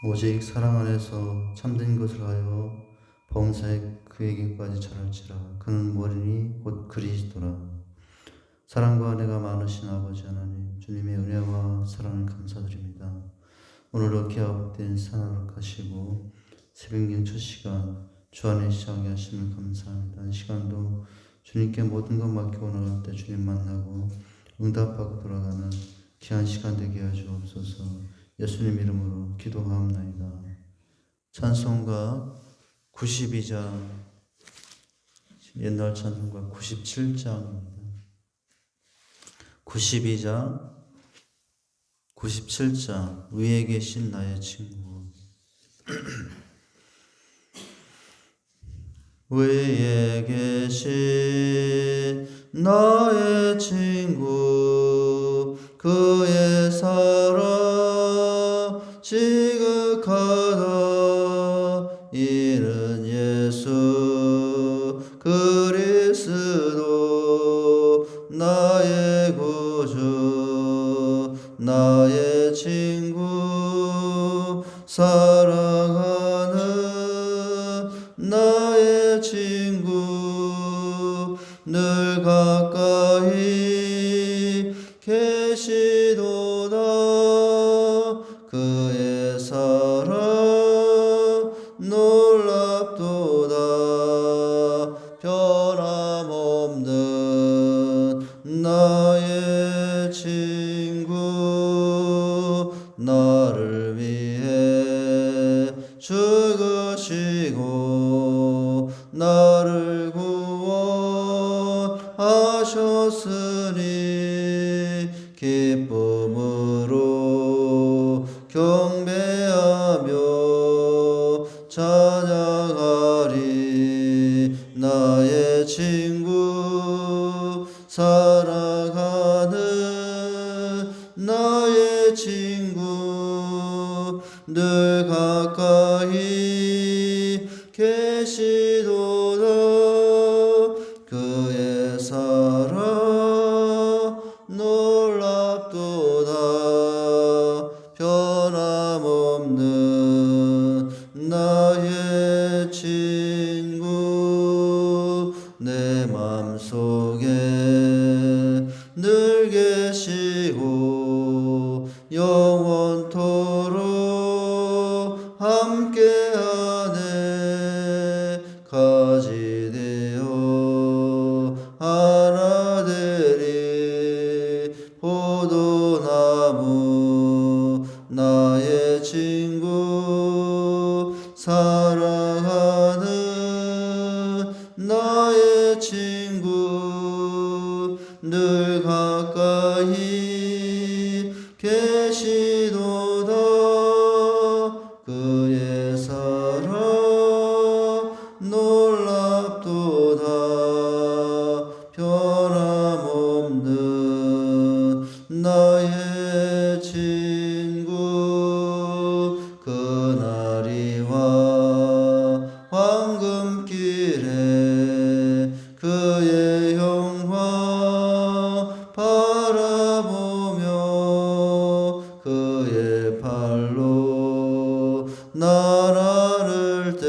오직 사랑 안에서 참된 것을 하여 범사에 그에게까지 자랄지라. 그는 머리니 곧 그리스도라. 사랑과 은혜가 많으신 아버지 하나님, 주님의 은혜와 사랑을 감사드립니다. 오늘도 귀하 복된 산하를 가시고 새벽녘 첫 시간 주 안에 시작하게 하심을 감사합니다. 이 시간도 주님께 모든 것 맡기고 나갈 때 주님 만나고 응답받고 돌아가는 귀한 시간 되게 하여 주옵소서. 예수님 이름으로 기도하옵나이다. 찬송가 92장, 옛날 찬송가 97장입니다. 92장 97장 위에 계신 나의 친구. 위에 계신 나의 친구, 그의 사랑 지극하다. 이는 예수 그리스도 나의 구주, 나의 친구, 사랑하는 나의 친구, 늘 가까이 계시도다. 그의 사랑 놀랍도다. 변함없는 나의 친구, 나를 위해 죽으시고 나를 구원하셨으니 기쁨으로 경배하며 찬양하리. 나의 친구, 사랑하는 나의 친구, 늘 가까이 계시도다. 그의 사랑 놀랍도다. 변함없는 나의 친구, 내 맘속에 늘 계시고 영원토록 함께하네. 가지 되어 하나 되리. 포도나무 나의 친구, 사랑하는 나의 친구, 늘 가까이 계시도다. 그의 사랑 놀랍도다. 변함없는 나의 친구, 그날이와 황금길에 그의 영광 바라보며 그의 팔로 날 안을 때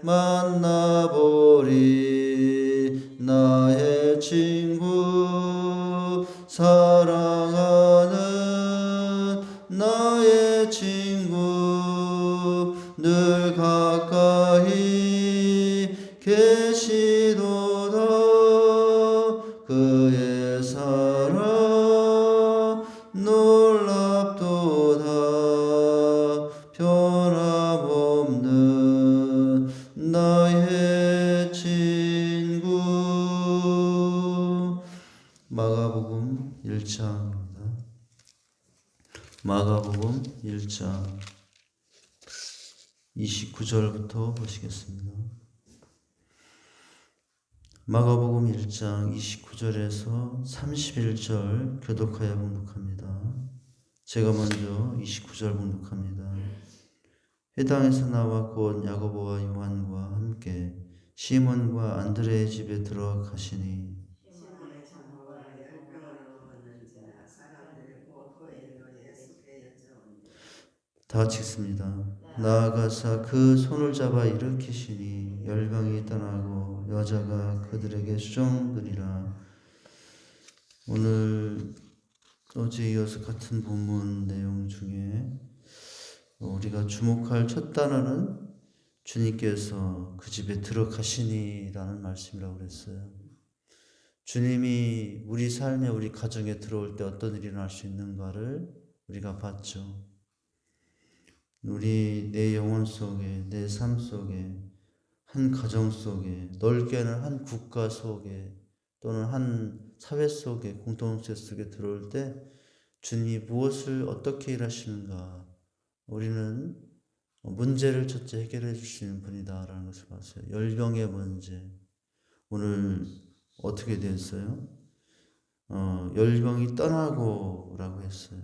만나보리. 나의 친구, 사랑하는 나의 친구, 늘 가까이 계시도다. 그의 사랑 놀랍도다. 변함없는 나의 친구. 마가복음 1장입니다. 마가복음 1장 29절부터 보시겠습니다. 마가복음 1장 29절에서 31절 교독하여 봉독합니다. 제가 먼저 29절 봉독합니다. 회당에서 나와 곧 야고보와 요한과 함께 시몬과 안드레의 집에 들어가시니 시몬의 장모가 야고보와 요한은 사람들이 곧 거의 예수께 여쭤온대. 다 같이 읽습니다. 나아가사 그 손을 잡아 일으키시니 열병이 떠나고 여자가 그들에게 수종되리라. 오늘 어제 이어서 같은 본문 내용 중에 우리가 주목할 첫 단어는 주님께서 그 집에 들어가시니라는 말씀이라고 그랬어요. 주님이 우리 삶에 우리 가정에 들어올 때 어떤 일이 일어날 수 있는가를 우리가 봤죠. 우리 내 영혼 속에, 내 삶 속에, 한 가정 속에, 넓게는 한 국가 속에 또는 한 사회 속에, 공동체 속에 들어올 때 주님이 무엇을 어떻게 일하시는가, 우리는 문제를 첫째 해결해 주시는 분이다라는 것을 봤어요. 열병의 문제. 오늘 어떻게 됐어요? 열병이 떠나고라고 했어요.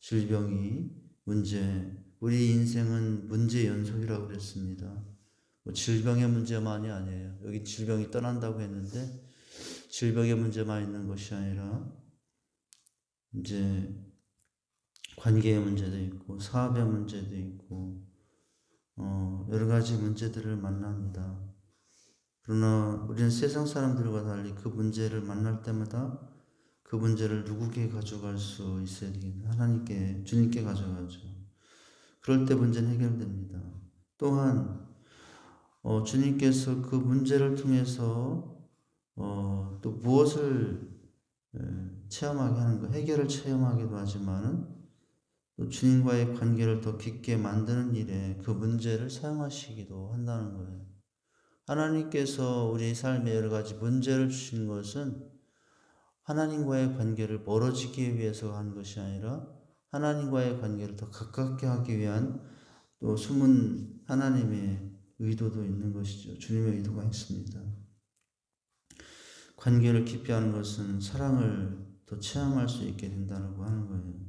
질병이 문제. 우리 인생은 문제 연속이라고 그랬습니다. 질병의 문제만이 아니에요. 여기 질병이 떠난다고 했는데 질병의 문제만 있는 것이 아니라 이제 관계의 문제도 있고 사업의 문제도 있고 여러 가지 문제들을 만납니다. 그러나 우리는 세상 사람들과 달리 그 문제를 만날 때마다 그 문제를 누구에게 가져갈 수 있어야 되겠나? 하나님께, 주님께 가져가죠. 그럴 때 문제는 해결됩니다. 또한 주님께서 그 문제를 통해서 또 무엇을 체험하게 하는 거, 해결을 체험하기도 하지만은 또 주님과의 관계를 더 깊게 만드는 일에 그 문제를 사용하시기도 한다는 거예요. 하나님께서 우리 삶에 여러 가지 문제를 주신 것은 하나님과의 관계를 멀어지기 위해서 한 것이 아니라 하나님과의 관계를 더 가깝게 하기 위한 또 숨은 하나님의 의도도 있는 것이죠. 주님의 의도가 있습니다. 관계를 깊이 하는 것은 사랑을 더 체험할 수 있게 된다고 하는 거예요.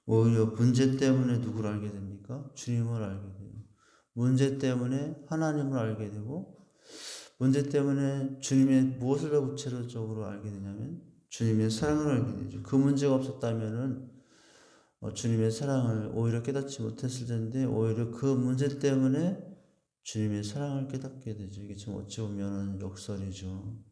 오히려 문제 때문에 누구를 알게 됩니까? 주님을 알게 돼요. 문제 때문에 하나님을 알게 되고 문제 때문에 주님의 무엇을 더 구체적으로 알게 되냐면 주님의 사랑을 알게 되죠. 그 문제가 없었다면은 주님의 사랑을 오히려 깨닫지 못했을 텐데 오히려 그 문제 때문에 주님의 사랑을 깨닫게 되죠. 이게 좀 어찌 보면 역설이죠.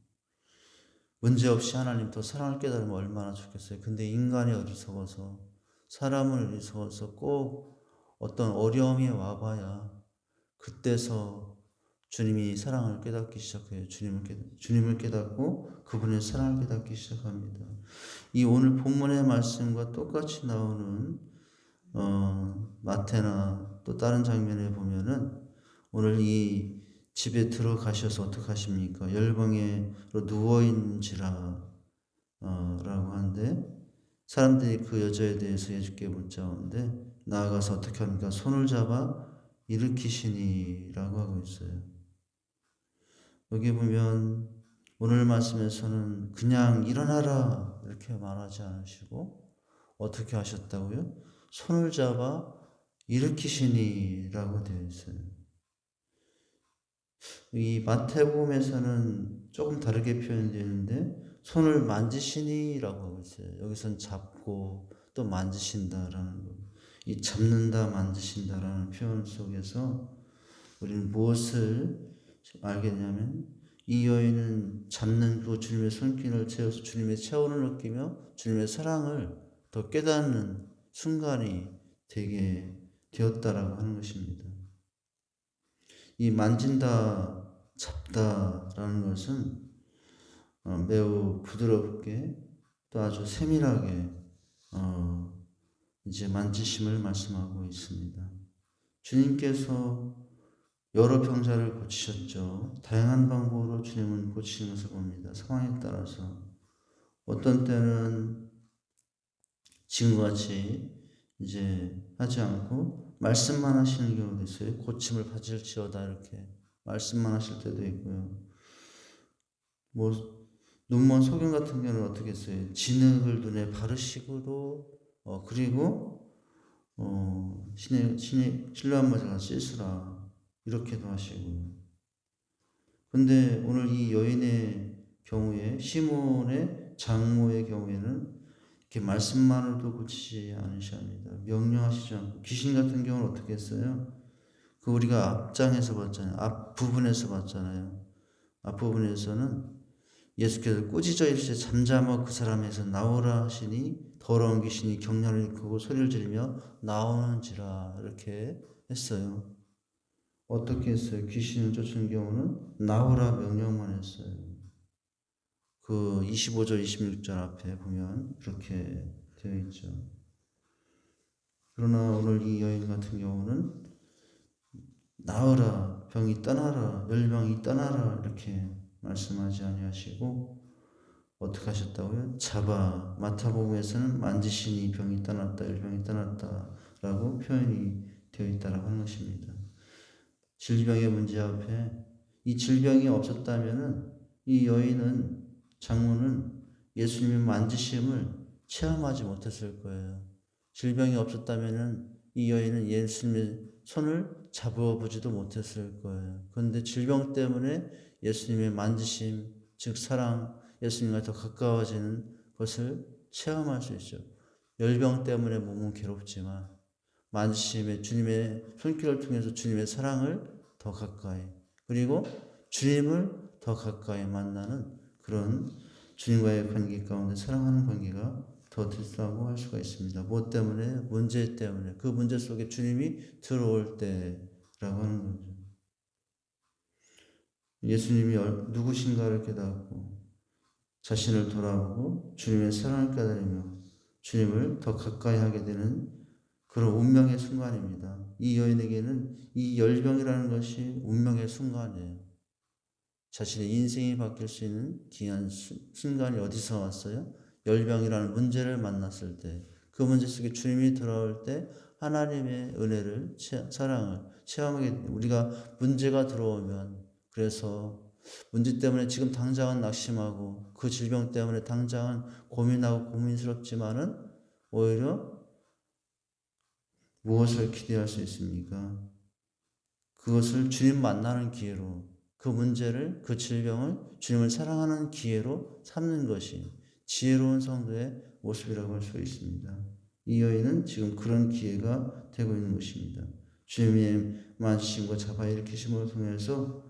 문제 없이 하나님 더 사랑을 깨달으면 얼마나 좋겠어요. 근데 인간이 어리석어서 사람은 어리석어서 꼭 어떤 어려움이 와봐야 그때서 주님이 사랑을 깨닫기 시작해요. 주님을 깨닫고 그분의 사랑을 깨닫기 시작합니다. 이 오늘 본문의 말씀과 똑같이 나오는 마태나 또 다른 장면에 보면은 오늘 이 집에 들어가셔서 어떻게 하십니까? 열방에로 누워있는지라 라고 하는데 사람들이 그 여자에 대해서 예수께 묻자는데 나아가서 어떻게 합니까? 손을 잡아 일으키시니 라고 하고 있어요. 여기 보면 오늘 말씀에서는 그냥 일어나라 이렇게 말하지 않으시고 어떻게 하셨다고요? 손을 잡아 일으키시니 라고 되어 있어요. 이 마태복음에서는 조금 다르게 표현되는데 손을 만지시니 라고 하고 있어요. 여기서는 잡고 또 만지신다라는 거. 이 잡는다 만지신다라는 표현 속에서 우리는 무엇을 알게 되냐면 이 여인은 잡는 그 주님의 손길을 채워서 주님의 체온을 느끼며 주님의 사랑을 더 깨닫는 순간이 되게 되었다라고 하는 것입니다. 이 만진다, 잡다라는 것은 매우 부드럽게 또 아주 세밀하게 이제 만지심을 말씀하고 있습니다. 주님께서 여러 병자를 고치셨죠. 다양한 방법으로 주님은 고치는 것을 봅니다. 상황에 따라서 어떤 때는 지금과 같이 이제 하지 않고 말씀만 하시는 경우도 있어요. 고침을 받을지어다 이렇게 말씀만 하실 때도 있고요. 뭐 눈먼 소경 같은 경우는 어떻게 했어요? 진흙을 눈에 바르시고도 그리고 실로 한 모자가 씻으라 이렇게도 하시고요. 근데 오늘 이 여인의 경우에 시몬의 장모의 경우에는 이렇게 말씀만으로도 고치지 않으셔야 합니다. 명령하시지 않고. 귀신 같은 경우는 어떻게 했어요? 그 우리가 앞장에서 봤잖아요. 앞부분에서 봤잖아요. 앞부분에서는 예수께서 꾸짖어 이르시되 잠잠하고 그 사람에서 나오라 하시니 더러운 귀신이 경련을 일으키고 소리를 지르며 나오는지라 이렇게 했어요. 어떻게 했어요? 귀신을 쫓은 경우는 나오라 명령만 했어요. 그 25절 26절 앞에 보면 그렇게 되어 있죠. 그러나 오늘 이 여인 같은 경우는 나으라, 병이 떠나라, 열병이 떠나라 이렇게 말씀하지 아니하시고 어떻게 하셨다고요? 잡아 마태복음에서는 만지시니 병이 떠났다, 열병이 떠났다라고 표현이 되어 있다라고 하는 것입니다. 질병의 문제 앞에 이 질병이 없었다면은 이 여인은 장모는 예수님의 만지심을 체험하지 못했을 거예요. 질병이 없었다면은 이 여인은 예수님의 손을 잡아보지도 못했을 거예요. 그런데 질병 때문에 예수님의 만지심, 즉 사랑, 예수님과 더 가까워지는 것을 체험할 수 있죠. 열병 때문에 몸은 괴롭지만 만지심에 주님의 손길을 통해서 주님의 사랑을 더 가까이, 그리고 주님을 더 가까이 만나는 그런 주님과의 관계 가운데 사랑하는 관계가 더 됐다고 할 수가 있습니다. 무엇 때문에? 문제 때문에. 그 문제 속에 주님이 들어올 때라고 하는 거죠. 예수님이 누구신가를 깨닫고 자신을 돌아보고 주님의 사랑을 깨달으며 주님을 더 가까이 하게 되는 그런 운명의 순간입니다. 이 여인에게는 이 열병이라는 것이 운명의 순간이에요. 자신의 인생이 바뀔 수 있는 귀한 순간이 어디서 왔어요? 열병이라는 문제를 만났을 때, 그 문제 속에 주님이 들어올 때 하나님의 은혜를, 사랑을 체험하게 됩니다. 우리가 문제가 들어오면, 그래서 문제 때문에 지금 당장은 낙심하고 그 질병 때문에 당장은 고민하고 고민스럽지만은 오히려 무엇을 기대할 수 있습니까? 그것을 주님 만나는 기회로, 그 문제를, 그 질병을 주님을 사랑하는 기회로 삼는 것이 지혜로운 성도의 모습이라고 할 수 있습니다. 이 여인은 지금 그런 기회가 되고 있는 것입니다. 주님의 만지심과 잡아일으키심을 통해서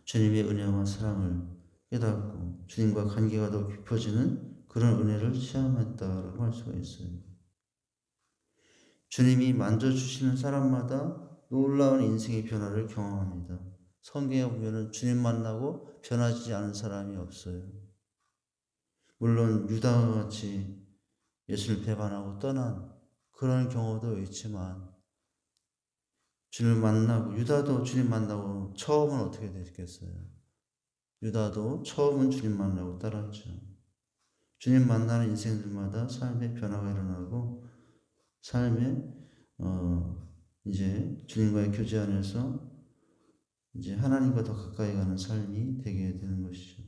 주님의 은혜와 사랑을 깨닫고 주님과 관계가 더 깊어지는 그런 은혜를 체험했다라고 할 수가 있어요. 주님이 만져주시는 사람마다 놀라운 인생의 변화를 경험합니다. 성경에 보면 주님 만나고 변하지 않은 사람이 없어요. 물론 유다와 같이 예수를 배반하고 떠난 그런 경우도 있지만 주님을 만나고, 유다도 주님 만나고 처음은 어떻게 됐겠어요? 유다도 처음은 주님 만나고 따랐죠. 주님 만나는 인생들마다 삶의 변화가 일어나고 삶의 이제 주님과의 교제 안에서 이제 하나님과 더 가까이 가는 삶이 되게 되는 것이죠.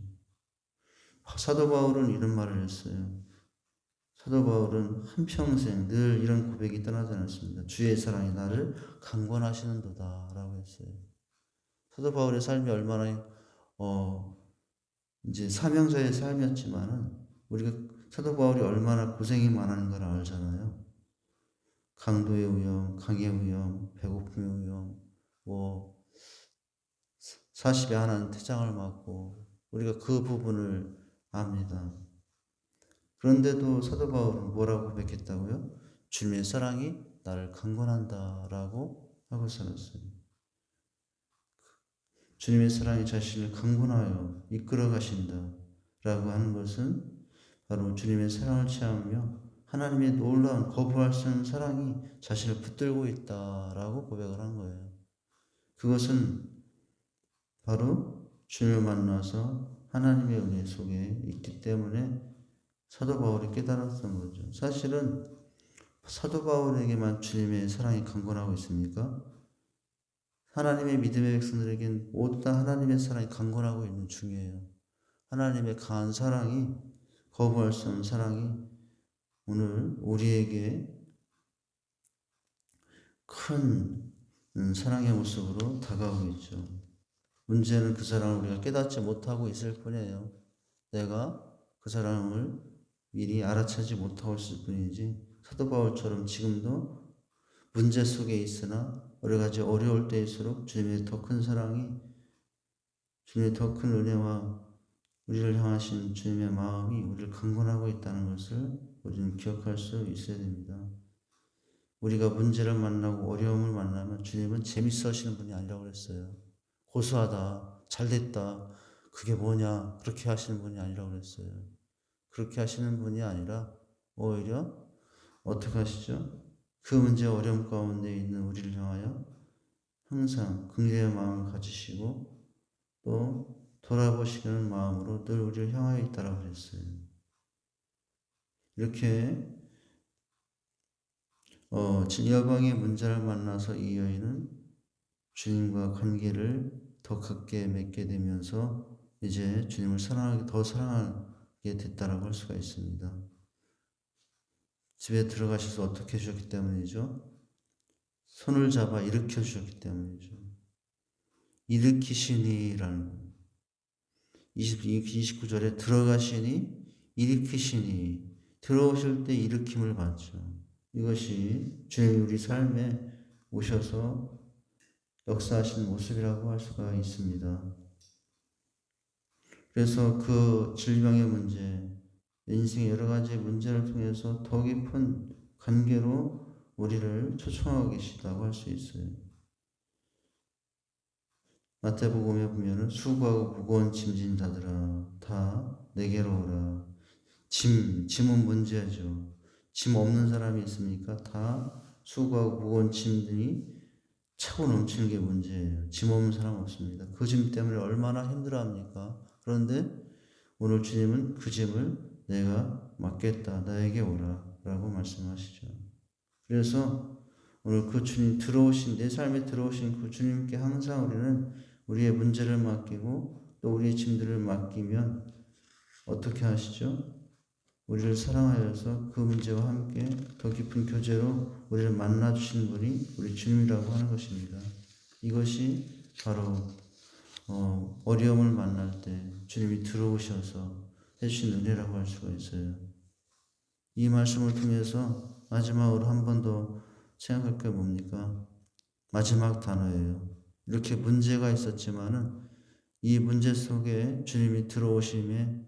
사도 바울은 이런 말을 했어요. 사도 바울은 한평생 늘 이런 고백이 떠나지 않았습니다. 주의 사랑이 나를 강권하시는도다 라고 했어요. 사도 바울의 삶이 얼마나 이제 사명자의 삶이었지만은 우리가 사도 바울이 얼마나 고생이 많은 걸 알잖아요. 강도의 위험, 강의 위험, 배고픔의 위험, 40에 하나는 태장을 맞고 우리가 그 부분을 압니다. 그런데도 사도 바울은 뭐라고 고백했다고요? 주님의 사랑이 나를 강권한다라고 하고 살았어요. 주님의 사랑이 자신을 강권하여 이끌어 가신다라고 하는 것은 바로 주님의 사랑을 체험하며 하나님의 놀라운 거부할 수 없는 사랑이 자신을 붙들고 있다라고 고백을 한 거예요. 그것은 바로 주님을 만나서 하나님의 은혜 속에 있기 때문에 사도 바울이 깨달았던 거죠. 사실은 사도 바울에게만 주님의 사랑이 강권하고 있습니까? 하나님의 믿음의 백성들에겐 모두 다 하나님의 사랑이 강권하고 있는 중이에요. 하나님의 강한 사랑이, 거부할 수 없는 사랑이 오늘 우리에게 큰 사랑의 모습으로 다가오고 있죠. 문제는 그 사랑을 우리가 깨닫지 못하고 있을 뿐이에요. 내가 그 사랑을 미리 알아차지 못하고 있을 뿐이지 사도 바울처럼 지금도 문제 속에 있으나 여러 가지 어려울 때일수록 주님의 더 큰 사랑이, 주님의 더 큰 은혜와 우리를 향하신 주님의 마음이 우리를 강권하고 있다는 것을 우리는 기억할 수 있어야 됩니다. 우리가 문제를 만나고 어려움을 만나면 주님은 재밌어 하시는 분이 아니라고 그랬어요. 고소하다, 잘됐다, 그게 뭐냐, 그렇게 하시는 분이 아니라고 그랬어요. 그렇게 하시는 분이 아니라 오히려 어떻게 하시죠? 그 문제 어려움 가운데 있는 우리를 향하여 항상 긍휼의 마음을 가지시고 또 돌아보시는 마음으로 늘 우리를 향하여 있다라고 그랬어요. 이렇게 여방의 문제를 만나서 이 여인은 주님과 관계를 더 가깝게 맺게 되면서 이제 주님을 더 사랑하게 됐다라고 할 수가 있습니다. 집에 들어가셔서 어떻게 해주셨기 때문이죠? 손을 잡아 일으켜 주셨기 때문이죠. 일으키시니라는 거예요. 29절에 들어가시니 일으키시니, 들어오실 때 일으킴을 받죠. 이것이 주님이 우리 삶에 오셔서 역사하신 모습이라고 할 수가 있습니다. 그래서 그 질병의 문제, 인생의 여러 가지 문제를 통해서 더 깊은 관계로 우리를 초청하고 계시다고 할 수 있어요. 마태복음에 보면은 수고하고 무거운 짐진 자들아 다 내게로 오라. 짐은 문제죠. 짐 없는 사람이 있습니까? 다 수고하고 무거운 짐들이 차고 넘치는 게 문제예요. 짐 없는 사람 없습니다. 그 짐 때문에 얼마나 힘들어합니까? 그런데 오늘 주님은 그 짐을 내가 맡겠다. 나에게 오라. 라고 말씀하시죠. 그래서 오늘 그 주님 내 삶에 들어오신 그 주님께 항상 우리는 우리의 문제를 맡기고 또 우리의 짐들을 맡기면 어떻게 하시죠? 우리를 사랑하여서 그 문제와 함께 더 깊은 교제로 우리를 만나주시는 분이 우리 주님이라고 하는 것입니다. 이것이 바로 어려움을 만날 때 주님이 들어오셔서 해주신 은혜라고 할 수가 있어요. 이 말씀을 통해서 마지막으로 한 번 더 생각할 게 뭡니까? 마지막 단어예요. 이렇게 문제가 있었지만은 이 문제 속에 주님이 들어오심에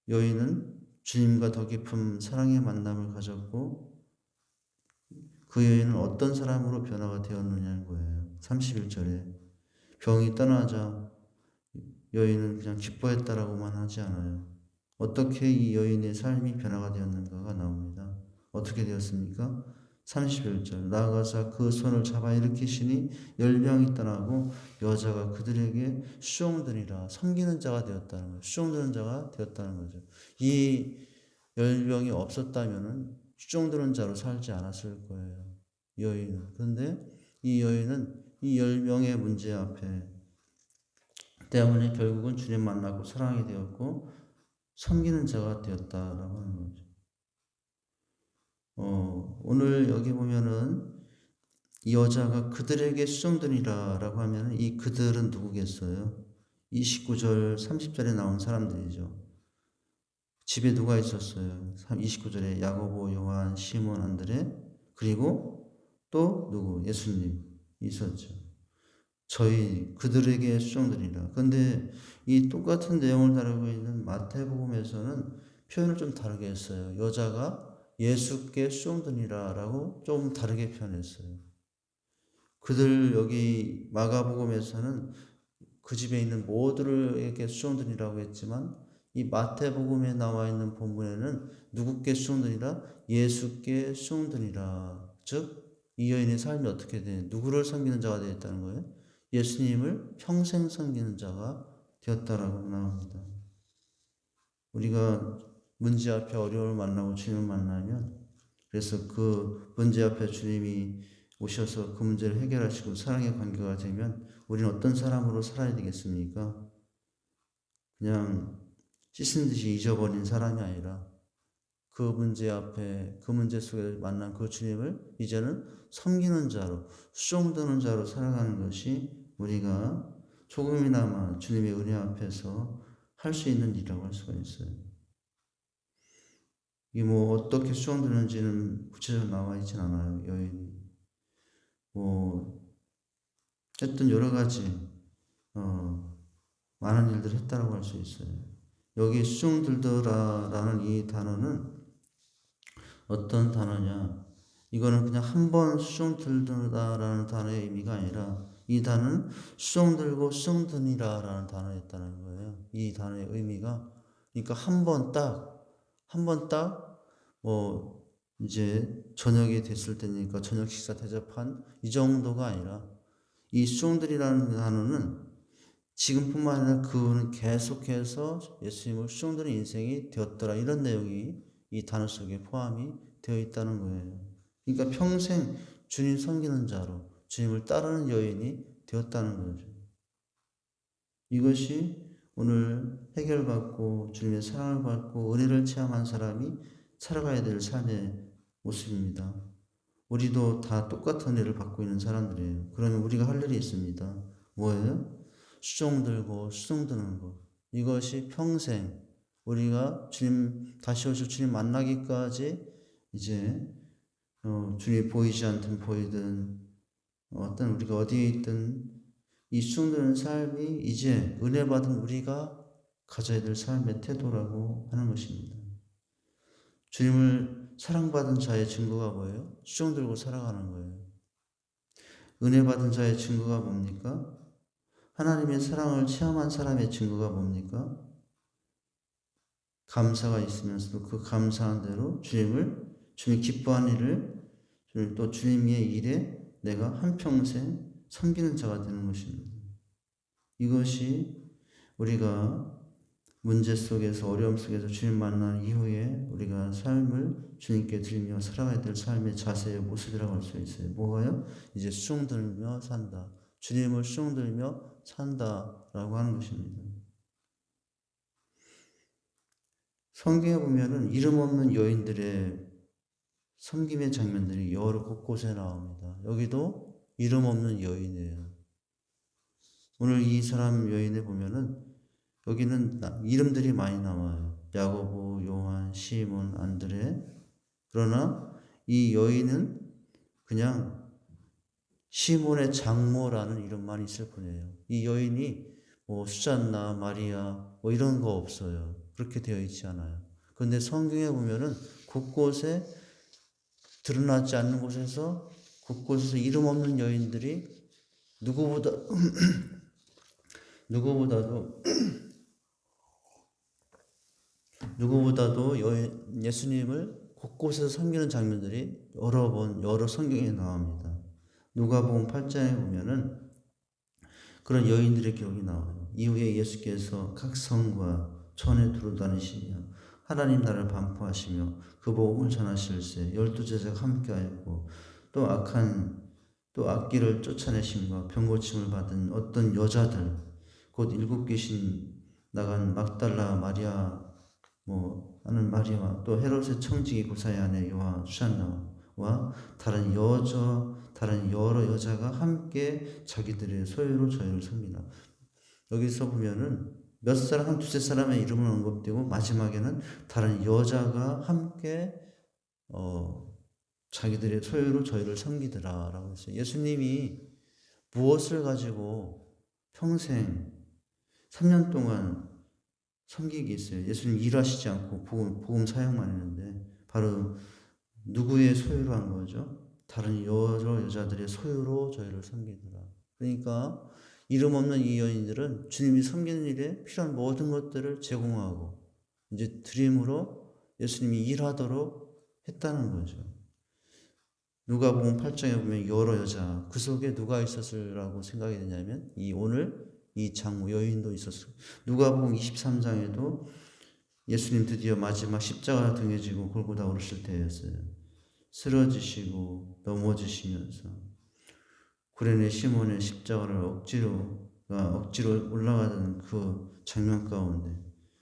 여인은 주님과 더 깊은 사랑의 만남을 가졌고 그 여인은 어떤 사람으로 변화가 되었느냐는 거예요. 31절에 병이 떠나자 여인은 그냥 기뻐했다라고만 하지 않아요. 어떻게 이 여인의 삶이 변화가 되었는가가 나옵니다. 어떻게 되었습니까? 31절 나아가서 그 손을 잡아 일으키시니 열병이 떠나고 여자가 그들에게 수종드니라. 섬기는 자가 되었다는 거예요. 수종드는 자가 되었다는 거죠. 이 열병이 없었다면 수종드는 자로 살지 않았을 거예요. 여인은. 그런데 이 여인은 이 열병의 문제 앞에 때문에 결국은 주님 만나고 사랑하게 되었고 섬기는 자가 되었다라고 하는 거죠. 오늘 여기 보면은 이 여자가 그들에게 수종드니라라고 하면은 이 그들은 누구겠어요? 29절, 30절에 나온 사람들이죠. 집에 누가 있었어요? 29절에 야고보, 요한, 시몬, 안드레, 그리고 또 누구? 예수님 있었죠. 그들에게 수종드리라. 그런데 이 똑같은 내용을 다루고 있는 마태복음에서는 표현을 좀 다르게 했어요. 여자가 예수께 수종드리라라고 좀 다르게 표현했어요. 여기 마가복음에서는 그 집에 있는 모두에게 수종드리라고 했지만 이 마태복음에 나와 있는 본문에는 누구께 수종드리라? 예수께 수종드리라. 즉 이 여인의 삶이 어떻게 누구를 섬기는 자가 되었다는 거예요? 예수님을 평생 섬기는 자가 되었다라고 나옵니다. 우리가 문제 앞에 어려움을 만나고 주님을 만나면 그래서 그 문제 앞에 주님이 오셔서 그 문제를 해결하시고 사랑의 관계가 되면 우리는 어떤 사람으로 살아야 되겠습니까? 그냥 씻은 듯이 잊어버린 사람이 아니라 그 문제 앞에 그 문제 속에 만난 그 주님을 이제는 섬기는 자로 수종드는 자로 살아가는 것이 우리가 조금이나마 주님의 은혜 앞에서 할 수 있는 일이라고 할 수가 있어요. 이 뭐 어떻게 수용되는지는 구체적으로 나와 있진 않아요. 여인이 뭐 했던 여러 가지 많은 일들을 했다라고 할 수 있어요. 여기 수종들더라라는 이 단어는 어떤 단어냐? 이거는 그냥 한 번 수종들다라는 단어의 의미가 아니라 이 단어는 수종들고 수종드니라라는 단어였다는 거예요. 이 단어의 의미가 그러니까 한 번 딱 뭐 이제 저녁이 됐을 때니까 저녁 식사 대접한 이 정도가 아니라 이 수종들이라는 단어는 지금뿐만 아니라 그는 계속해서 예수님을 수종드는 인생이 되었더라 이런 내용이 이 단어 속에 포함이 되어 있다는 거예요. 그러니까 평생 주님 섬기는 자로 주님을 따르는 여인이 되었다는 거죠. 이것이 오늘 해결받고 주님의 사랑을 받고 은혜를 체험한 사람이 살아가야 될 삶의 모습입니다. 우리도 다 똑같은 은혜를 받고 있는 사람들이에요. 그러면 우리가 할 일이 있습니다. 뭐예요? 수종 들고 수종 드는 것. 이것이 평생 우리가 주님 다시 오실 주님 만나기까지 이제 주님이 보이지 않든 보이든 어떤 우리가 어디에 있든 이 수종 드는 삶이 이제 은혜 받은 우리가 가져야 될 삶의 태도라고 하는 것입니다. 주님을 사랑받은 자의 증거가 뭐예요? 수종 들고 살아가는 거예요. 은혜 받은 자의 증거가 뭡니까? 하나님의 사랑을 체험한 사람의 증거가 뭡니까? 감사가 있으면서도 그 감사한 대로 주님 기뻐하는 일을 또 주님의 일에 내가 한평생 섬기는 자가 되는 것입니다. 이것이 우리가 문제 속에서 어려움 속에서 주님 만난 이후에 우리가 삶을 주님께 드리며 살아가야 될 삶의 자세의 모습이라고 할 수 있어요. 뭐가요? 이제 수종 들며 산다. 주님을 수종 들며 산다라고 하는 것입니다. 성경에 보면은 이름 없는 여인들의 섬김의 장면들이 여러 곳곳에 나옵니다. 여기도 이름 없는 여인이에요. 오늘 이 사람 여인에 보면은 여기는 이름들이 많이 나와요. 야고보, 요한, 시몬, 안드레. 그러나 이 여인은 그냥 시몬의 장모라는 이름만 있을 뿐이에요. 이 여인이 뭐 수잔나, 마리아 뭐 이런 거 없어요. 그렇게 되어 있지 않아요. 그런데 성경에 보면은 곳곳에 드러나지 않는 곳에서 곳곳에서 이름 없는 여인들이 누구보다도 예수님을 곳곳에서 섬기는 장면들이 여러 번 여러 성경에 나옵니다. 누가복음 8장에 보면은 그런 여인들의 기록이 나와요. 이후에 예수께서 각 성과 촌에 두루다니시며 하나님 나라를 반포하시며 그 복음을 전하실세 12제자가 함께하였고 또 악기를 쫓아내심과 병고침을 받은 어떤 여자들 곧 7귀신 나간 막달라 마리아 하는 마리아와 또 헤롯의 청지기 고사의 아내 요한 수산나와 다른 여러 여자가 함께 자기들의 소유로 저희를 섬기나. 여기서 보면은 몇 사람, 한 두세 사람의 이름은 언급되고 마지막에는 다른 여자가 함께 자기들의 소유로 저희를 섬기더라라고 했어요. 예수님이 무엇을 가지고 평생 3년 동안 섬기겠어요? 예수님 일하시지 않고 복음 사역만 했는데 바로 누구의 소유로 한 거죠? 다른 여러 여자들의 소유로 저희를 섬기더라. 그러니까 이름 없는 이 여인들은 주님이 섬기는 일에 필요한 모든 것들을 제공하고 이제 드림으로 예수님이 일하도록 했다는 거죠. 누가복음 8장에 보면 여러 여자 그 속에 누가 있었을라고 생각이 되냐면 오늘 이 장모 여인도 있었어요. 누가복음 23장에도 예수님 드디어 마지막 십자가 등에 지고 골고다 오르실 때였어요. 쓰러지시고 넘어지시면서 구레네 시몬의 십자가를 억지로 올라가던 그 장면 가운데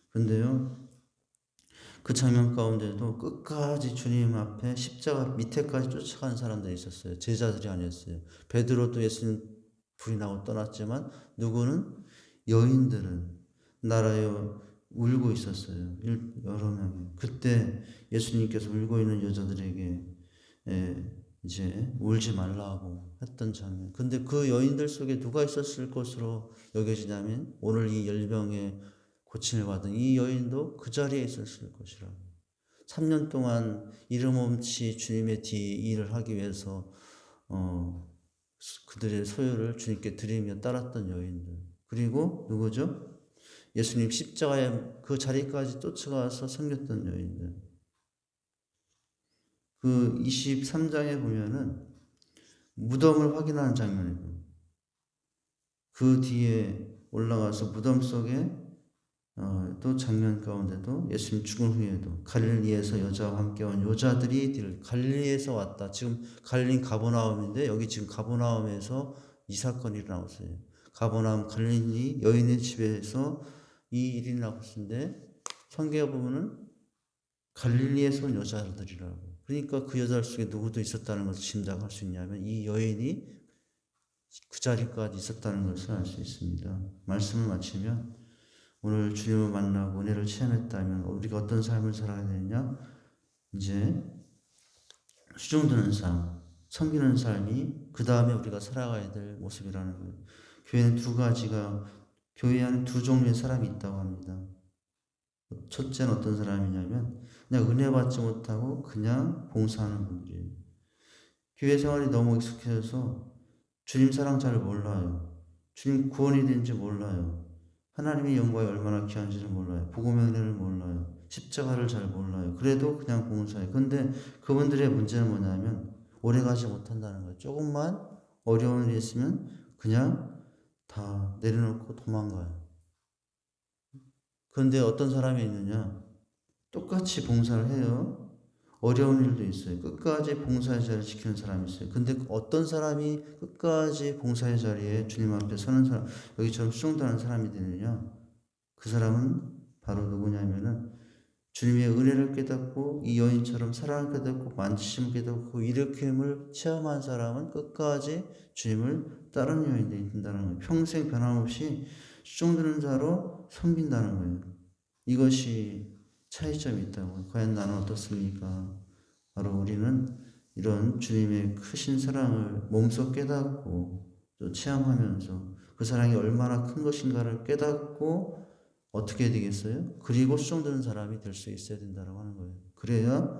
근데요 그 장면 가운데도 끝까지 주님 앞에 십자가 밑에까지 쫓아가는 사람들이 있었어요. 제자들이 아니었어요. 베드로도 예수님 불이 나고 떠났지만 누구는 여인들은 나라여 울고 있었어요. 여러 명이. 그때 예수님께서 울고 있는 여자들에게 이제 울지 말라고 했던 장면. 근데 그 여인들 속에 누가 있었을 것으로 여겨지냐면 오늘 이 열병에 고침을 받은 이 여인도 그 자리에 있었을 것이라. 3년 동안 이름 없이 주님의 뒤 일을 하기 위해서 그들의 소유를 주님께 드리며 따랐던 여인들. 그리고 누구죠? 예수님 십자가에 그 자리까지 쫓아가서 섬겼던 여인들. 그 23장에 보면은 무덤을 확인하는 장면이고 그 뒤에 올라가서 무덤 속에 또 장면 가운데도 예수님 죽은 후에도 갈릴리에서 여자와 함께 온 여자들이 갈릴리에서 왔다. 지금 갈릴리 가버나움인데 여기 지금 가버나움에서 이 사건이 일어나고 있어요. 가버나움 갈릴리 여인의 집에서 이 일이 일어나고 있는데 성경에 보면은 갈릴리에서 온 여자들이라고. 그러니까 그 여자들 속에 누구도 있었다는 것을 짐작할 수 있냐면 이 여인이 그 자리까지 있었다는 것을 알 수 있습니다. 말씀을 마치면 오늘 주님을 만나고 은혜를 체험했다면 우리가 어떤 삶을 살아야 되느냐? 이제 수종드는 삶, 섬기는 삶이 그 다음에 우리가 살아가야 될 모습이라는 거예요. 교회는 두 가지가, 교회 안에 두 종류의 사람이 있다고 합니다. 첫째는 어떤 사람이냐면 그냥 은혜 받지 못하고 그냥 봉사하는 분들이에요. 교회 생활이 너무 익숙해져서 주님 사랑 잘 몰라요. 주님 구원이 된지 몰라요. 하나님의 영광이 얼마나 귀한지를 몰라요. 복음의 은혜를 몰라요. 십자가를 잘 몰라요. 그래도 그냥 봉사해요. 근데 그분들의 문제는 뭐냐면 오래가지 못한다는 거예요. 조금만 어려운 일이 있으면 그냥 다 내려놓고 도망가요. 그런데 어떤 사람이 있느냐? 똑같이 봉사를 해요. 어려운 일도 있어요. 끝까지 봉사의 자리를 지키는 사람이 있어요. 근데 어떤 사람이 끝까지 봉사의 자리에 주님 앞에 서는 사람, 여기처럼 수종하는 사람이 되느냐? 그 사람은 바로 누구냐면은 주님의 은혜를 깨닫고 이 여인처럼 사랑을 깨닫고 만지심을 깨닫고 일으킴을 체험한 사람은 끝까지 주님을 따르는 여인들이 된다는 거예요. 평생 변함없이 수종드는 자로 섬긴다는 거예요. 이것이 차이점이 있다고. 과연 나는 어떻습니까? 바로 우리는 이런 주님의 크신 사랑을 몸소 깨닫고 또 체험하면서 그 사랑이 얼마나 큰 것인가를 깨닫고 어떻게 되겠어요? 그리고 수종드는 사람이 될 수 있어야 된다고 하는 거예요. 그래야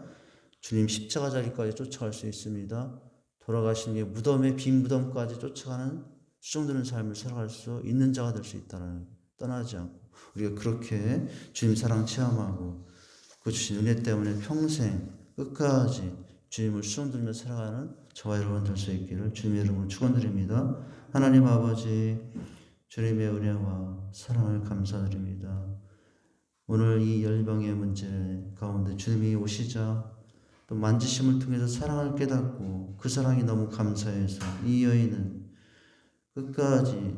주님 십자가 자리까지 쫓아갈 수 있습니다. 돌아가신 게 무덤에 빈 무덤까지 쫓아가는 수종드는 삶을 살아갈 수 있는 자가 될 수 있다는 거예요. 떠나지 않고 우리가 그렇게 주님 사랑 체험하고 그 주신 은혜 때문에 평생 끝까지 주님을 수종들며 살아가는 저와 여러분 될 수 있기를 주님의 이름으로 축원드립니다. 하나님 아버지 주님의 은혜와 사랑을 감사드립니다. 오늘 이 열병의 문제 가운데 주님이 오시자 또 만지심을 통해서 사랑을 깨닫고 그 사랑이 너무 감사해서 이 여인은 끝까지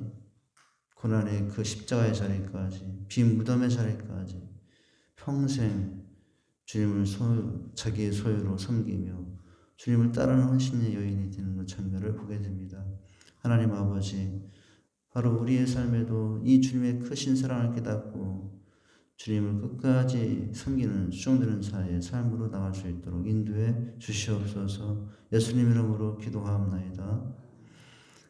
고난의 그 십자가의 자리까지 빈 무덤의 자리까지 평생 주님을 자기의 소유로 섬기며 주님을 따르는 헌신의 여인이 되는 그 장면을 보게 됩니다. 하나님 아버지 바로 우리의 삶에도 이 주님의 크신 사랑을 깨닫고 주님을 끝까지 섬기는 수종드는 사이의 삶으로 나갈 수 있도록 인도해 주시옵소서. 예수님 이름으로 기도하옵나이다.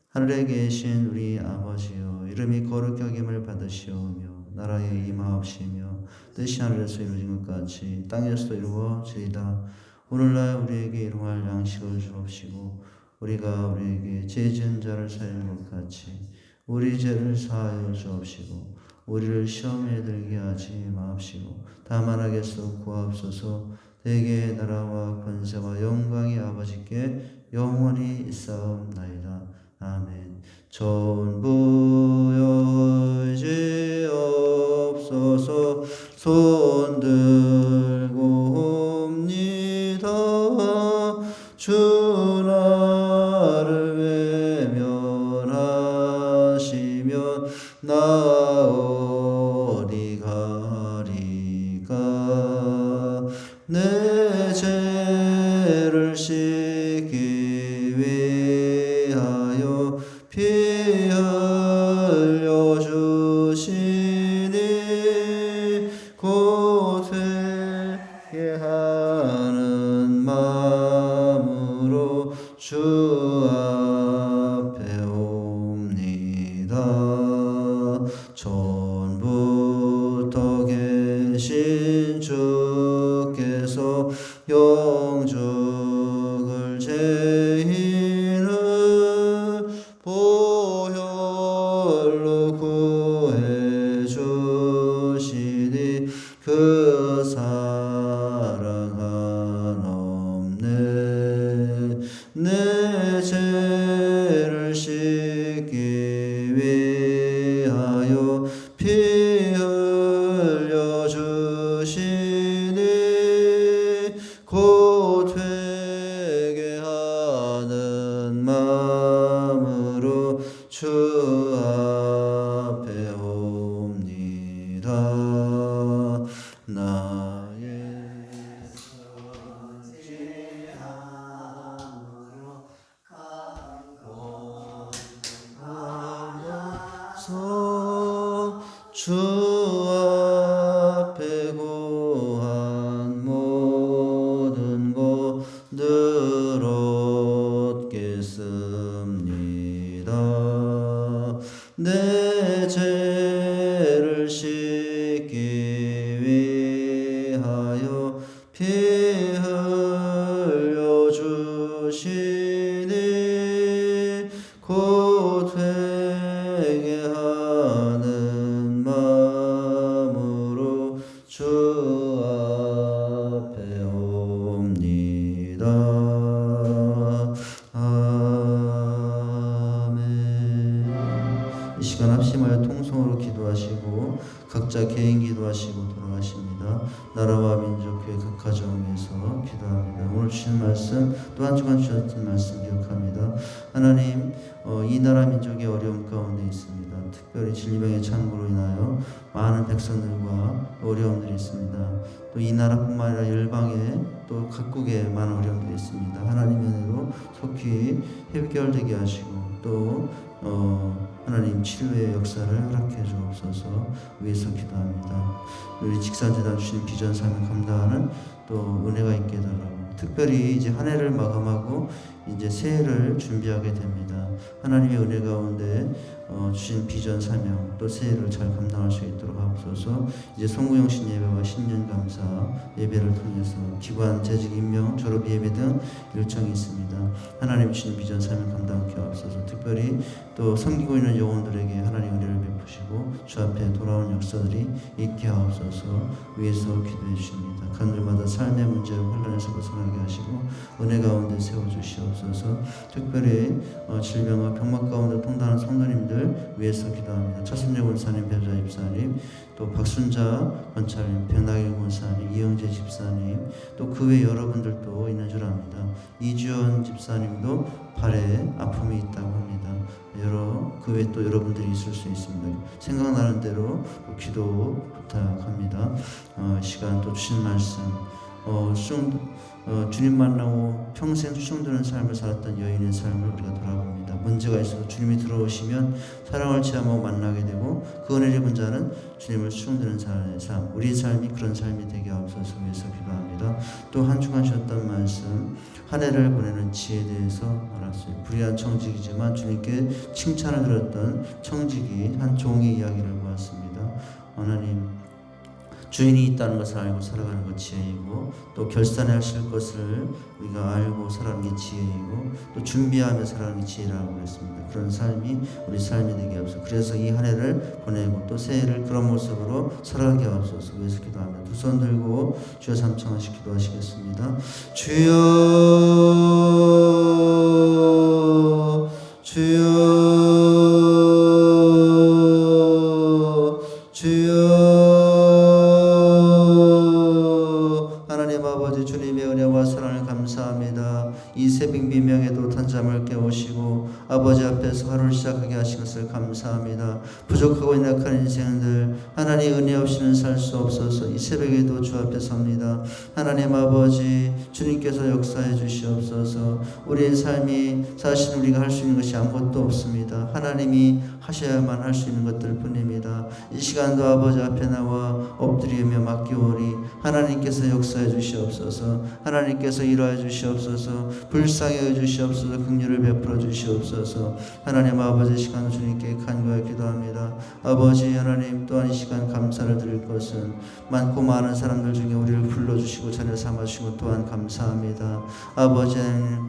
하늘에 계신 우리 아버지여 이름이 거룩히 여김을 받으시오며 나라의 임하옵시며 뜻이 하늘에서 이루어진 것 같이 땅에서도 이루어지이다. 오늘날 우리에게 일용할 양식을 주옵시고 우리가 우리에게 죄 지은 자를 사하는 것 같이 우리 죄를 사하여 주옵시고 우리를 시험에 들게 하지 마옵시고 다만 악에서 구하옵소서. 대개의 나라와 권세와 영광이 아버지께 영원히 있사옵나이다. 아멘. 전부 여지옵소서. 손 들고 옵니다. 주 나를 외면하시면 나 어디 가리까. 내 죄를 씻기 위하여 피 흘려 주시니 곧 회개하는 마음으로 주 앞에 옵니다. 전부터 계신 주께서 영적을 죄인을 보혈로 구해 주시니 그 사랑 한없네. 내 죄를 씻기 위하여 피 흘려 주시니 곧 회개하는 마음으로 주 앞에 옵니다. 나의 선지함으로 강건하여서 주 앞에 구한 모든 것들 얻겠습니다. 내 죄를 씻기 위하여 피 흘려 주시니 곧 회개하는 마음으로 주 앞에 옵니다. 아멘. 이 시간 합심하여 통성으로 기도하시고 각자 개인 기도하시고 돌아가십니다. 나라와 민족, 교회, 각 가정에서 기도합니다. 오늘 주신 말씀, 또 한 주간 주셨던 말씀 기억합니다. 하나님, 이 나라 민족의 어려움 가운데 있습니다. 특별히 질병의 창고로 인하여 많은 백성들과 어려움들이 있습니다. 또 이 나라뿐만 아니라 열방에 또 각국에 많은 어려움들이 있습니다. 하나님의 은혜로 속히 해결되게 하시고 또 하나님 치료의 역사를 허락해 주옵소서. 위해서 기도합니다. 우리 직산재단 주신 비전 사명 감당하는 또 은혜가 있게 해달라고. 특별히 이제 한 해를 마감하고 이제 새해를 준비하게 됩니다. 하나님의 은혜 가운데 주신 비전 사명 또 새해를 잘 감당할 수 있도록 하옵소서. 이제 송구영신 예배와 신년 감사 예배를 통해서 기관 재직 임명 졸업 예배 등 일정이 있습니다. 하나님 주신 비전 사명 감당하게 하옵소서. 특별히 또 섬기고 있는 영혼들에게 하나님 은혜를 베푸시고 주 앞에 돌아온 역사들이 있게 하옵소서. 위에서 기도해 주십니다. 간절마다 삶의 문제로 혼란에서 벗어나게 하시고 은혜 가운데 세워주시옵소서. 특별히 질병과 병막 가운데 통달하는 성도님들 위해서 기도합니다. 차순재 권사님, 배우자 집사님, 또 박순자 권사님, 변학일 권사님, 이영재 집사님, 또 그 외 여러분들도 있는 줄 압니다. 이주연 집사님도 발에 아픔이 있다고 합니다. 그 외 또 여러분들이 있을 수 있습니다. 생각나는 대로 기도 부탁합니다. 시간 또 주신 말씀 주님 만나고 평생 수종드는 삶을 살았던 여인의 삶을 우리가 돌아봅니다. 문제가 있어서 주님이 들어오시면 사랑을 체험하고 만나게 되고 그 은혜를 입은 자는 주님을 수종드는 삶, 우리의 삶이 그런 삶이 되게 하옵소서. 위해서 기도합니다. 또 한 주간 쉬었던 말씀, 한 해를 보내는 지혜에 대해서 알았어요. 불의한 청직이지만 주님께 칭찬을 들었던 청직이 한 종의 이야기를 보았습니다. 하나님, 주인이 있다는 것을 알고 살아가는 것 지혜이고, 또 결산하실 것을 우리가 알고 살아가는 게 지혜이고, 또 준비하며 살아가는 게 지혜라고 그랬습니다. 그런 삶이 우리 삶이 되게 하옵소서. 그래서 이 한 해를 보내고 또 새해를 그런 모습으로 살아가게 하옵소서. 위해서 기도합니다. 두 손 들고 주여 삼창하시 기도하시겠습니다. 주여 주여 주여. 하나님 아버지, 주님의 은혜와 사랑을 감사합니다. 이 새벽 미명에도 단잠을 깨우시고 아버지 앞에서 하루를 시작하게 하신 것을 감사합니다. 부족하고 연약한 인생들 하나님 은혜 없이는 살 수 없어서 이 새벽에도 주 앞에 섭니다. 하나님 아버지 주님께서 역사해 주시옵소서. 우리의 삶이 사실 우리가 할 수 있는 것이 아무것도 없습니다. 하나님이 하셔야만 할 수 있는 것들 뿐입니다. 이 시간도 아버지 앞에 나와 엎드리며 맡기오리. 하나님께서 역사해 주시옵소서. 하나님께서 일하여 주시옵소서. 불쌍히 여 주시옵소서. 긍휼을 베풀어 주시옵소서. 하나님 아버지 시간 주님께 간구하여 기도합니다. 아버지 하나님 또한 이 시간 감사를 드릴 것은 많고 많은 사람들 중에 우리를 불러주시고 자녀 삼아주시고 또한 감사합니다. 아버지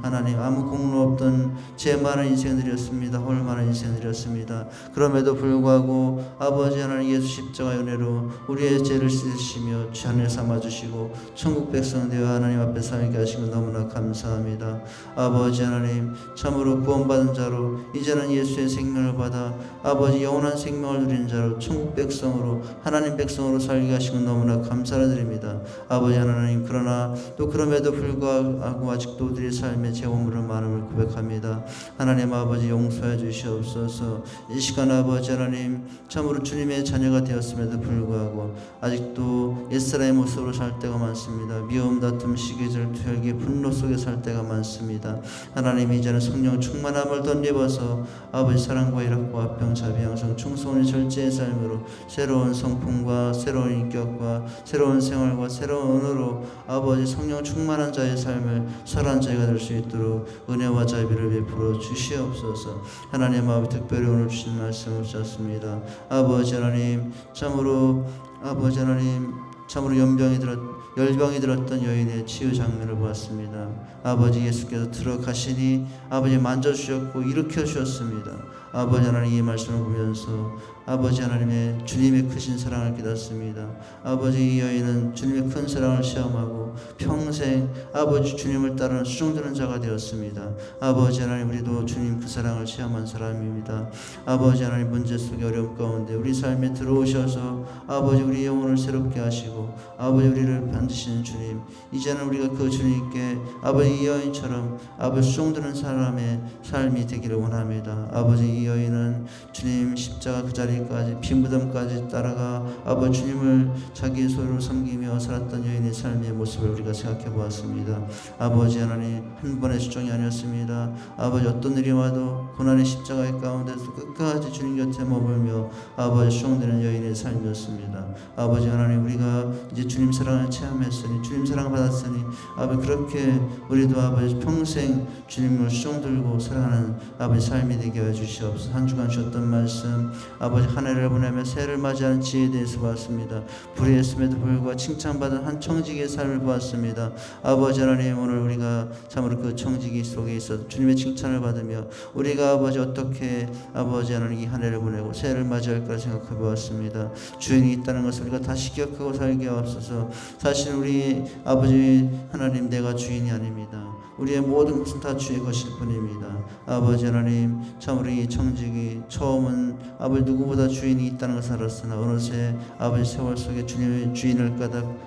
하나님 아무 공로 없던 죄 많은 인생들이었습니다. 홀 많은 인생들이었습니다. 그럼에도 불구하고 아버지 하나님 예수 십자가 은혜로 우리의 죄를 씻으시며 자녀 삼아주시고 천국 백성 되어 하나님 앞에 살게 하시고 너무나 감사합니다. 아버지 하나님 참으로 구원받은 자로 이제는 예수의 생명을 받아 아버지 영원한 생명을 누리는 자로 천국 백성으로 하나님 백성으로 살게 하시고 너무나 감사를 드립니다. 아버지 하나님 그러나 또 그럼에도 불구하고 아직도 우리의 삶에 죄오물을 많음을 고백합니다. 하나님 아버지 용서해 주시옵소서. 이 시간 아버지 하나님 참으로 주님의 자녀가 되었음에도 불구하고 아직도 옛사람의 모습으로 살 때가 많습니다. 미움, 다툼, 시기, 질투, 혈기, 분노 속에 살 때가 많습니다. 하나님 이제는 성령 충만함을 덧입어서 아버지 사랑과 희락과 화평, 자비, 양성, 충성의 절제의 삶으로 새로운 성품과 새로운 인격과 새로운 생활과 새로운 언어로 아버지 성령 충만한 자의 삶을 살아난 자가 될 수 있도록 은혜와 자비를 베풀어 주시옵소서. 하나님 아버지 특별히 오늘 주신 말씀을 주셨습니다. 아버지 하나님 참으로 아버지 하나님 참으로 열병이 들었던 여인의 치유 장면을 보았습니다. 아버지 예수께서 들어가시니 아버지 만져주셨고 일으켜주셨습니다. 아버지 하나님 이 말씀을 보면서 아버지 하나님의 주님의 크신 사랑을 깨닫습니다. 아버지 이 여인은 주님의 큰 사랑을 시험하고 평생 아버지 주님을 따르는 수종드는 자가 되었습니다. 아버지 하나님 우리도 주님 그 사랑을 시험한 사람입니다. 아버지 하나님 문제 속에 어려움 가운데 우리 삶에 들어오셔서 아버지 우리 영혼을 새롭게 하시고 아버지 우리를 만드시는 주님 이제는 우리가 그 주님께 아버지 이 여인처럼 아버지 수종드는 사람의 삶이 되기를 원합니다. 아버지 이 여인은 주님 십자가 그 자리까지 피무덤까지 따라가 아버지 주님을 자기의 소유로 섬기며 살았던 여인의 삶의 모습을 우리가 생각해 보았습니다. 아버지 하나님 한 번의 수종이 아니었습니다. 아버지 어떤 일이 와도 고난의 십자가의 가운데서 끝까지 주님 곁에 머물며 아버지 수종되는 여인의 삶이었습니다. 아버지 하나님 우리가 이제 주님 사랑을 체험했으니 주님 사랑을 받았으니 아버지 그렇게 우리도 아버지 평생 주님을 수종들고 살아가는 아버지 삶이 되게 해 주시옵소서. 한 주간 주셨던 말씀 아버지 한 해를 보내며 새해를 맞이하는 지혜에 대해서 보았습니다. 불의했음에도 불구하고 칭찬받은 한 청지기의 삶을 보았습니다. 아버지 하나님 오늘 우리가 참으로 그 청지기 속에 있어 주님의 칭찬을 받으며 우리가 아버지 어떻게 아버지 하나님 이 한 해를 보내고 새해를 맞이할까 생각해 보았습니다. 주인이 있다는 것을 우리가 다시 기억하고 살게 하옵소서. 사실 우리 아버지 하나님 내가 주인이 아닙니다. 우리의 모든 것은 다 주의 것일 뿐입니다. 아버지 하나님 참으로 이 청지기 처음은 아버지 누구보다 주인이 있다는 것을 알았으나 어느새 아버지 세월 속에 주님의 주인을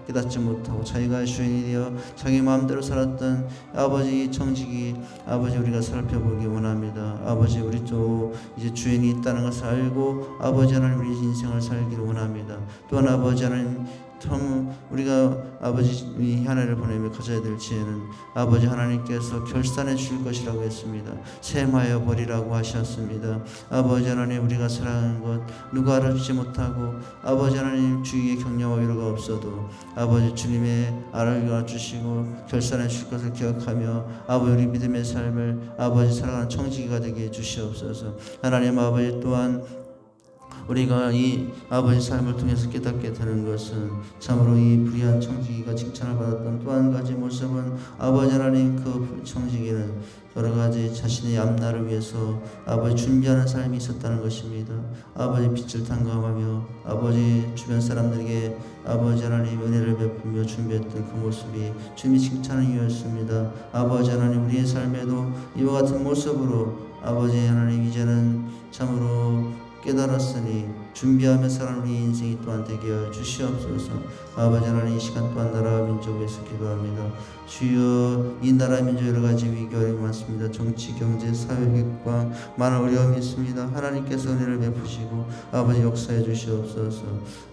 깨닫지 못하고 자기가 주인이 되어 자기 마음대로 살았던 아버지 이 청지기 아버지 우리가 살펴보기 원합니다. 아버지 우리도 이제 주인이 있다는 것을 알고 아버지 하나님 우리 인생을 살기를 원합니다. 또한 아버지 하나님 참 우리가 아버지 이 한 해를 보내며 가져야 될 지혜는 아버지 하나님께서 결산해 주실 것이라고 했습니다. 셈하여 버리라고 하셨습니다. 아버지 하나님 우리가 사랑하는 것 누가 알아주지 못하고 아버지 하나님 주위에 격려와 위로가 없어도 아버지 주님의 알아주시고 결산해 주실 것을 기억하며 아버지 우리 믿음의 삶을 아버지 살아가는 청지기가 되게 해 주시옵소서. 하나님 아버지 또한 우리가 이 아버지 삶을 통해서 깨닫게 되는 것은 참으로 이 불의한 청지기가 칭찬을 받았던 또 한 가지 모습은 아버지 하나님 그 청지기는 여러 가지 자신의 앞날을 위해서 아버지 준비하는 삶이 있었다는 것입니다. 아버지 빛을 탐감하며 아버지 주변 사람들에게 아버지 하나님 은혜를 베풀며 준비했던 그 모습이 주님이 칭찬하는 이유였습니다. 아버지 하나님 우리의 삶에도 이와 같은 모습으로 아버지 하나님 이제는 참으로 깨달았으니 준비하며 살아가는 우리 인생이 또한 되게 하여 주시옵소서. 아버지 하나님 이 시간 또한 나라와 민족을 위해서 기도합니다. 주여 이 나라 민족 여러 가지 위기 어려움이 많습니다. 정치, 경제, 사회, 획과 많은 어려움이 있습니다. 하나님께서 은혜를 베푸시고 아버지 역사해 주시옵소서.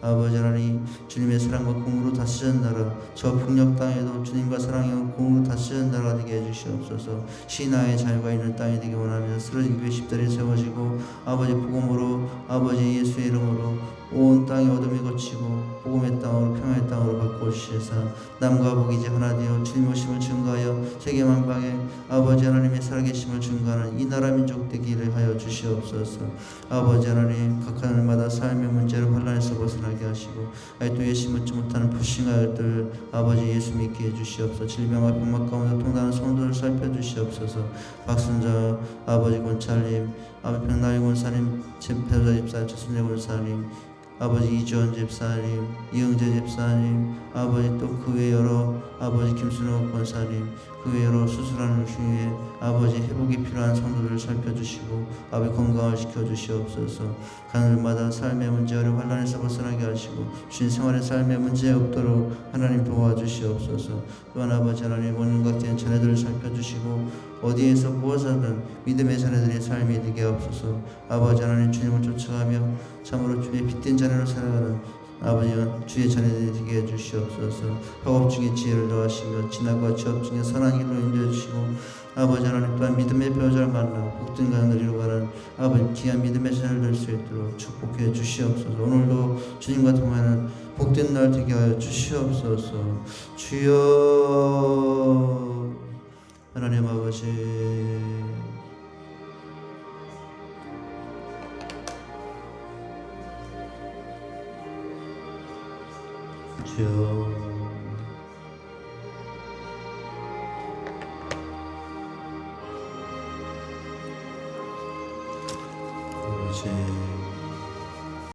아버지 하나님 주님의 사랑과 공으로 다스리는 나라, 저 북녘 땅에도 주님과 사랑의 공으로 다스리는 나라가 되게 해주시옵소서. 신앙의 자유가 있는 땅이 되기 원합니다. 쓰러진 교회 십자리에 세워지고 아버지 복음으로 아버지 예수의 이름으로 온 땅이 어둠이 걷히고 복음의 땅으로 평화의 땅으로 바꿔주시사 남과 북이 이제 하나 되어 주님 오심을 증거하여 세계 만방에 아버지 하나님의 살아계심을 증거하는 이 나라 민족 되기를 하여 주시옵소서. 아버지 하나님 각 하늘마다 삶의 문제를 환란에서 벗어나게 하시고 아직도 예수 믿지 못하는 불신하여들 아버지 예수 믿게 해주시옵소서. 질병과 병맛 가운데 통당하는 성도를 살펴주시옵소서. 박순자 아버지 권찰님 아버지 백나희 권사님 배우자 집사님 최순재 권사님 아버지 이주원 집사님, 이영재 집사님, 아버지 또 그 외 여러 아버지 김순호 권사님, 그 외 여러 수술하는 중에 아버지 회복이 필요한 성도들을 살펴주시고 아버지 건강을 지켜주시옵소서. 가늘마다 삶의 문제를 환란에서 벗어나게 하시고 주신 생활의 삶의 문제 없도록 하나님 도와주시옵소서. 또한 아버지 하나님 모든 각지의 자녀들을 살펴주시고 어디에서 무엇하든 믿음의 자녀들의 삶이 되게 하옵소서. 아버지 하나님 주님을 쫓아가며 참으로 주의 빛된 자녀로 살아가는 아버지 주의 자녀들이 되게 해주시옵소서. 학업 중에 지혜를 더하시며 진학과 취업 중에 선한 길로 인도해 주시고 아버지 하나님 또한 믿음의 배우자를 만나 복된 가는 이루고 가는 아버지 귀한 믿음의 자녀를 될 수 있도록 축복해 주시옵소서. 오늘도 주님과 통하는 복된 날 되게 하여 주시옵소서. 주여 하나님 아버지 주여 아버지